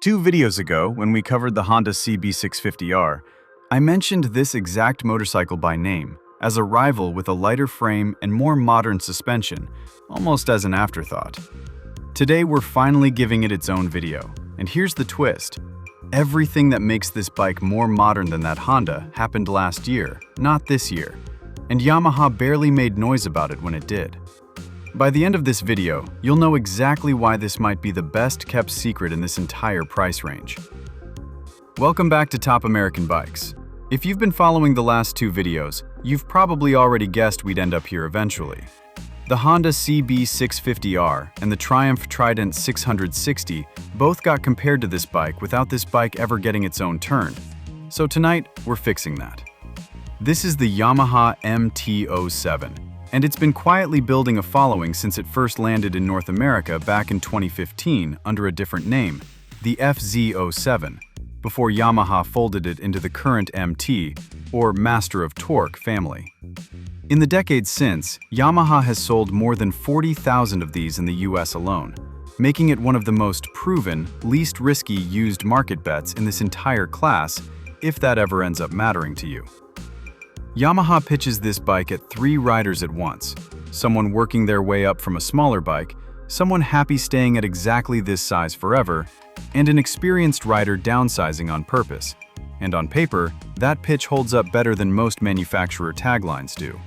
2 videos ago, when we covered the Honda CB650R, I mentioned this exact motorcycle by name, as a rival with a lighter frame and more modern suspension, almost as an afterthought. Today we're finally giving it its own video, and here's the twist. Everything that makes this bike more modern than that Honda happened last year, not this year, and Yamaha barely made noise about it when it did. By the end of this video, you'll know exactly why this might be the best-kept secret in this entire price range. Welcome back to Top American Bikes. If you've been following the last 2 videos, you've probably already guessed we'd end up here eventually. The Honda CB650R and the Triumph Trident 660 both got compared to this bike without this bike ever getting its own turn. So tonight, we're fixing that. This is the Yamaha MT-07. And it's been quietly building a following since it first landed in North America back in 2015 under a different name, the FZ-07, before Yamaha folded it into the current MT, or Master of Torque, family. In the decades since, Yamaha has sold more than 40,000 of these in the US alone, making it one of the most proven, least risky used market bets in this entire class, if that ever ends up mattering to you. Yamaha pitches this bike at 3 riders at once, someone working their way up from a smaller bike, someone happy staying at exactly this size forever, and an experienced rider downsizing on purpose. And on paper, that pitch holds up better than most manufacturer taglines do.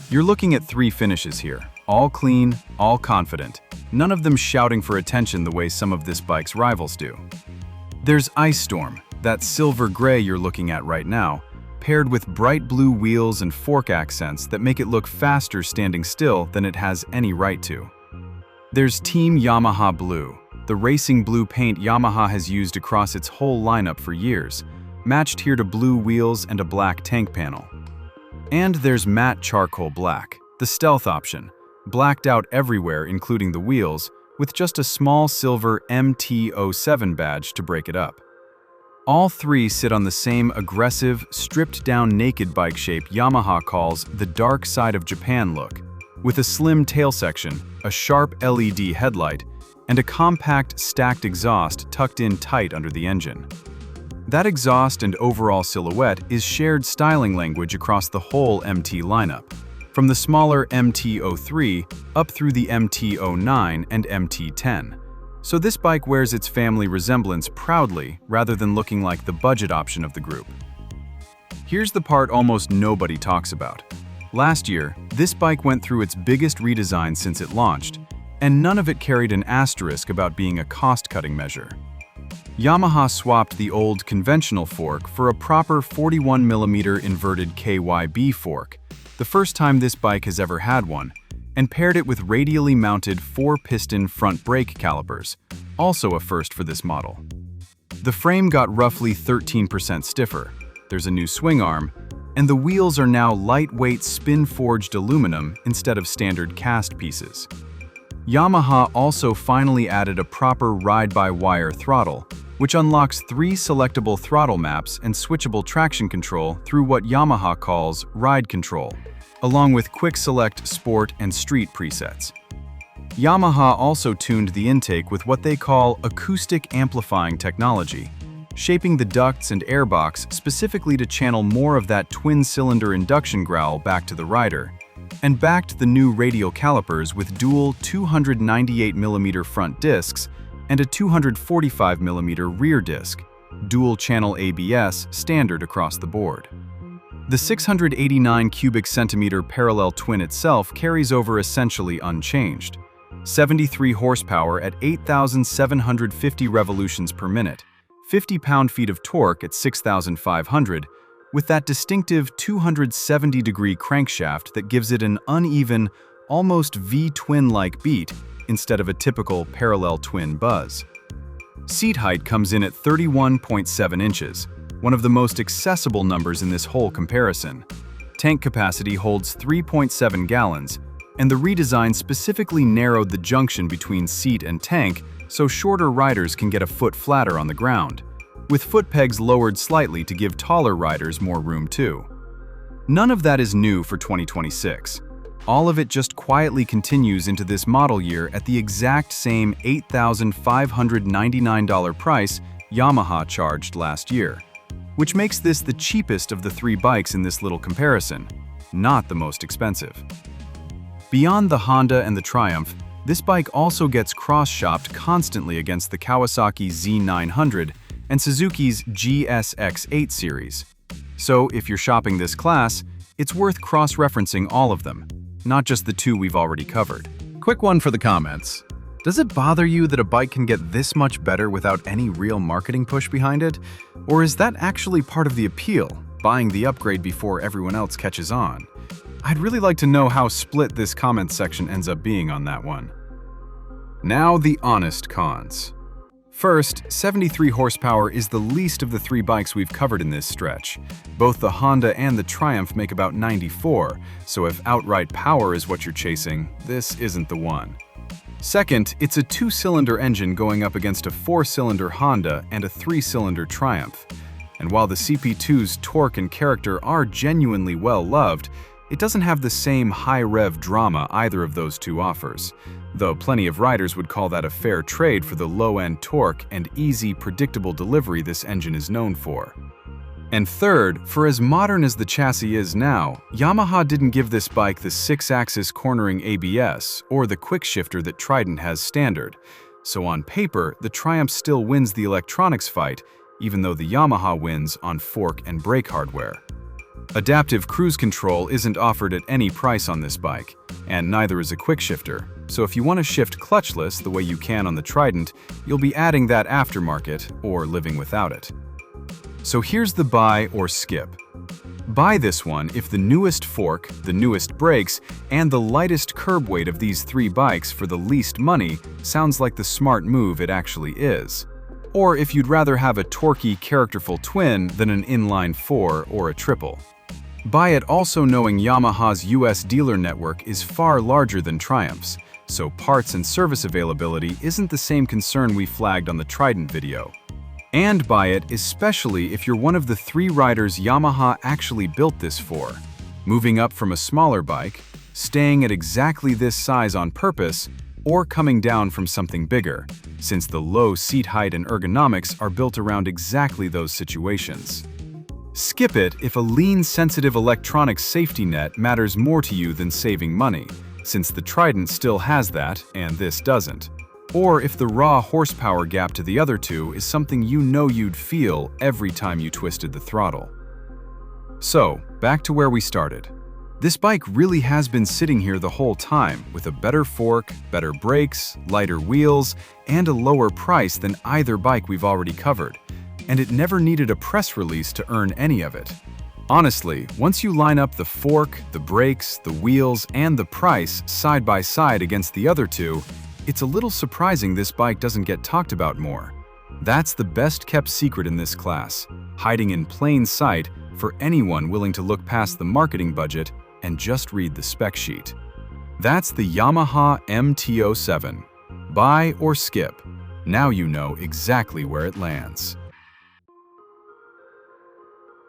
You're looking at 3 finishes here, all clean, all confident, none of them shouting for attention the way some of this bike's rivals do. There's Ice Storm, that silver gray you're looking at right now, paired with bright blue wheels and fork accents that make it look faster standing still than it has any right to. There's Team Yamaha Blue, the racing blue paint Yamaha has used across its whole lineup for years, matched here to blue wheels and a black tank panel. And there's Matte Charcoal Black, the stealth option, blacked out everywhere including the wheels, with just a small silver MT-07 badge to break it up. All 3 sit on the same aggressive, stripped-down naked bike shape Yamaha calls the dark side of Japan look, with a slim tail section, a sharp LED headlight, and a compact stacked exhaust tucked in tight under the engine. That exhaust and overall silhouette is shared styling language across the whole MT lineup, from the smaller MT-03 up through the MT-09 and MT-10. So this bike wears its family resemblance proudly rather than looking like the budget option of the group. Here's the part almost nobody talks about. Last year, this bike went through its biggest redesign since it launched, and none of it carried an asterisk about being a cost-cutting measure. Yamaha swapped the old conventional fork for a proper 41mm inverted KYB fork, the first time this bike has ever had one, and paired it with radially mounted 4-piston front brake calipers, also a first for this model. The frame got roughly 13% stiffer, there's a new swing arm, and the wheels are now lightweight SpinForged aluminum instead of standard cast pieces. Yamaha also finally added a proper ride-by-wire throttle, which unlocks 3 selectable throttle maps and switchable traction control through what Yamaha calls ride control, along with quick select sport and street presets. Yamaha also tuned the intake with what they call acoustic amplifying technology, shaping the ducts and airbox specifically to channel more of that twin-cylinder induction growl back to the rider, and backed the new radial calipers with dual 298mm front discs and a 245mm rear disc, dual-channel ABS standard across the board. The 689 cubic centimeter parallel twin itself carries over essentially unchanged. 73 horsepower at 8,750 revolutions per minute, 50 pound-feet of torque at 6,500, with that distinctive 270-degree crankshaft that gives it an uneven, almost V-twin-like beat instead of a typical parallel twin buzz. Seat height comes in at 31.7 inches, one of the most accessible numbers in this whole comparison. Tank capacity holds 3.7 gallons, and the redesign specifically narrowed the junction between seat and tank so shorter riders can get a foot flatter on the ground, with foot pegs lowered slightly to give taller riders more room too. None of that is new for 2026. All of it just quietly continues into this model year at the exact same $8,599 price Yamaha charged last year, which makes this the cheapest of the three bikes in this little comparison, not the most expensive. Beyond the Honda and the Triumph, this bike also gets cross-shopped constantly against the Kawasaki Z900 and Suzuki's GSX-8 series. So if you're shopping this class, it's worth cross-referencing all of them, not just the two we've already covered. Quick one for the comments. Does it bother you that a bike can get this much better without any real marketing push behind it? Or is that actually part of the appeal, buying the upgrade before everyone else catches on? I'd really like to know how split this comment section ends up being on that one. Now the honest cons. First, 73 horsepower is the least of the three bikes we've covered in this stretch. Both the Honda and the Triumph make about 94, so if outright power is what you're chasing, this isn't the one. Second, it's a two-cylinder engine going up against a four-cylinder Honda and a three-cylinder Triumph. And while the CP2's torque and character are genuinely well-loved, it doesn't have the same high-rev drama either of those two offers, though plenty of riders would call that a fair trade for the low-end torque and easy, predictable delivery this engine is known for. And third, for as modern as the chassis is now, Yamaha didn't give this bike the 6-axis cornering ABS or the quick shifter that Trident has standard, so on paper, the Triumph still wins the electronics fight, even though the Yamaha wins on fork and brake hardware. Adaptive cruise control isn't offered at any price on this bike, and neither is a quick shifter, so if you want to shift clutchless the way you can on the Trident, you'll be adding that aftermarket or living without it. So here's the buy or skip. Buy this one if the newest fork, the newest brakes, and the lightest curb weight of these three bikes for the least money sounds like the smart move it actually is. Or if you'd rather have a torquey, characterful twin than an inline four or a triple. Buy it also knowing Yamaha's US dealer network is far larger than Triumph's, so parts and service availability isn't the same concern we flagged on the Trident video. And buy it especially if you're one of the three riders Yamaha actually built this for, moving up from a smaller bike, staying at exactly this size on purpose, or coming down from something bigger, since the low seat height and ergonomics are built around exactly those situations. Skip it if a lean, sensitive electronic safety net matters more to you than saving money, since the Trident still has that and this doesn't. Or if the raw horsepower gap to the other two is something you know you'd feel every time you twisted the throttle. So, back to where we started. This bike really has been sitting here the whole time with a better fork, better brakes, lighter wheels, and a lower price than either bike we've already covered. And it never needed a press release to earn any of it. Honestly, once you line up the fork, the brakes, the wheels, and the price side by side against the other two, it's a little surprising this bike doesn't get talked about more. That's the best-kept secret in this class, hiding in plain sight for anyone willing to look past the marketing budget and just read the spec sheet. That's the Yamaha MT-07. Buy or skip. Now you know exactly where it lands.